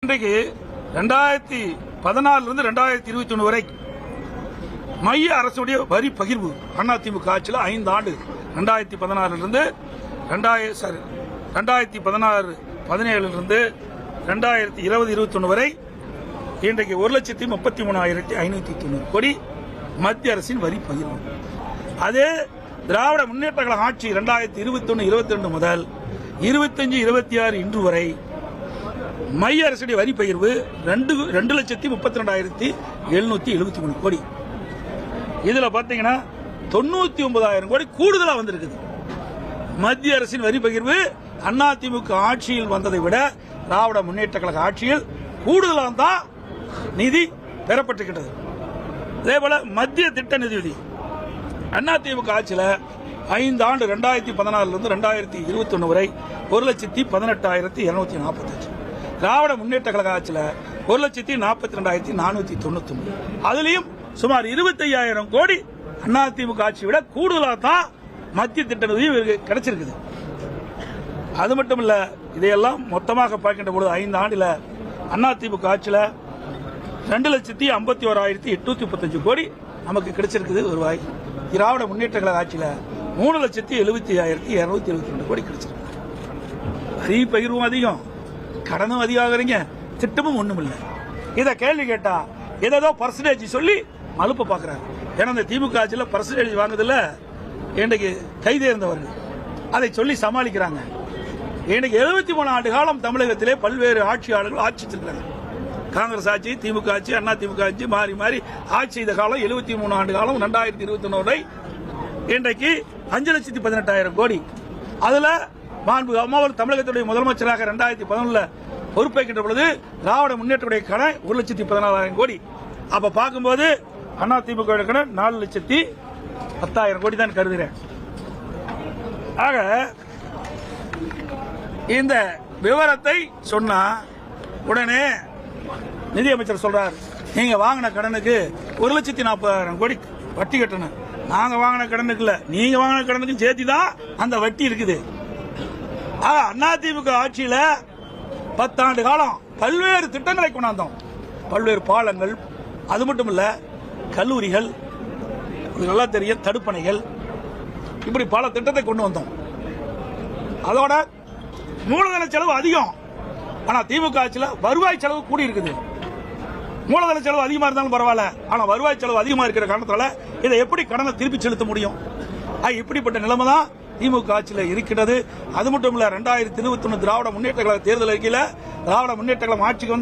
இன்றைக்கு 2014 2021 வரை மைய அரசுடைய வரி பகிர்வு அதிமுக ஆட்சியில் 5 ஆண்டு 2016 17 2020-21 வரை இன்றைக்கு 1,33,590 கோடி மத்திய அரசின் வரி பகிர்வு. அதே திராவிட முன்னேற்ற கழக ஆட்சி 2021-22 முதல் 25-26 இன்று வரை மைய அரசுடைய வரி பகிர்வு 2,32,773 கோடி. இதுல பாத்தீங்கன்னா 99,000 கோடி கூடுதலா வந்திருக்குது. மத்திய அரசின் வரி பகிர்வு அதிமுக ஆட்சியில் வந்ததை விட திராவிட முன்னேற்ற கழக ஆட்சியில் கூடுதலாக தான் நிதி பெறப்பட்டிருக்கிறது. அதே போல மத்திய திட்ட நிதி அதிமுக ஆட்சியில் 5 ஆண்டு 2014 2021 வரை 1,18,245. திராவிட முன்னேற்ற கழக ஆட்சியில் 1,42,499. அதுலயும் சுமார் 25,000 கோடி அதிமுக ஆட்சியை விட கூடுதலாக தான் மத்திய திட்ட நிதி கிடைச்சிருக்குது. அது மட்டும் இல்ல, இதையெல்லாம் மொத்தமாக பார்க்கின்ற பொழுது 5 ஆண்டுல அதிமுக ஆட்சியில் 2,51,835 கோடி நமக்கு கிடைச்சிருக்குது வருவாய். திராவிட முன்னேற்ற கழக ஆட்சியில் 3,75,272 கோடி கிடைச்சிருக்கு. வரி பகிர்வும் அதிகம், கடனும் அதிகமாகறீங்க, திட்டமும் ஒண்ணும் இல்லை. இதை கேள்வி கேட்டா ஏதோ பர்சன்டேஜ் சொல்லி மலுப்ப பாக்குறாங்க. ஏன்னா இந்த திமுக ஆட்சியில் பர்சன்டேஜ் வாங்குறதுல இன்றைக்கு கைதேர்ந்தவர்கள் அதை சொல்லி சமாளிக்கிறாங்க. இன்னைக்கு 73 ஆண்டு காலம் தமிழகத்திலே பல்வேறு ஆட்சியாளர்கள் ஆட்சி செய்திருக்கிறாங்க. காங்கிரஸ் ஆட்சி, திமுக ஆட்சி, அதிமுக ஆட்சி மாறி மாறி ஆட்சி செய்த காலம் 73 ஆண்டு காலம். 2021 வரை இன்றைக்கு 5,18,000 கோடி. அதுல மாண்பு அம்மாவர்கள் தமிழகத்துடைய முதலமைச்சராக 2011 பொறுப்பேற்கின்ற பொழுது திராவிட முன்னேற்ற கடன் 1,14,000 கோடி. அப்ப பார்க்கும்போது அதிமுக கடன் 4,10,000 கோடி தான் கருதுகிறேன். ஆக இந்த விவரத்தை சொன்னா உடனே நிதியமைச்சர் சொல்றார், நீங்க வாங்கின கடனுக்கு 1,40,000 கோடி வட்டி கட்டணும். நாங்க வாங்கின கடனுக்கு இல்ல, நீங்க வாங்கின கடனுக்கு சேர்த்து தான் அந்த வட்டி இருக்குது. அதிமுக ஆட்சியில 10 ஆண்டு காலம் பல்வேறு திட்டங்களை கொண்டாந்தோம். பல்வேறு பாலங்கள், அது மட்டும் இல்ல கல்லூரிகள், நல்லா தெரியும், தடுப்பணைகள், இப்படி பல திட்டத்தை கொண்டு வந்தோம். அதோட மூலதன செலவு அதிகம். ஆனா திமுக ஆட்சியில் வருவாய் செலவு கூடி இருக்குது. மூலதன செலவு அதிகமா இருந்தாலும் பரவாயில்ல, ஆனா வருவாய் செலவு அதிகமா இருக்கிற காரணத்தால இதை எப்படி கடனை திருப்பி செலுத்த முடியும்? இப்படிப்பட்ட நிலைமை தான் திமுக ஆட்சியில் இருக்கிறது. அது மட்டும் இல்ல, 2021 திராவிட முன்னேற்ற கழக தேர்தல் அறிக்கையில் திராவிட முன்னேற்ற கழகம் ஆட்சிக்கு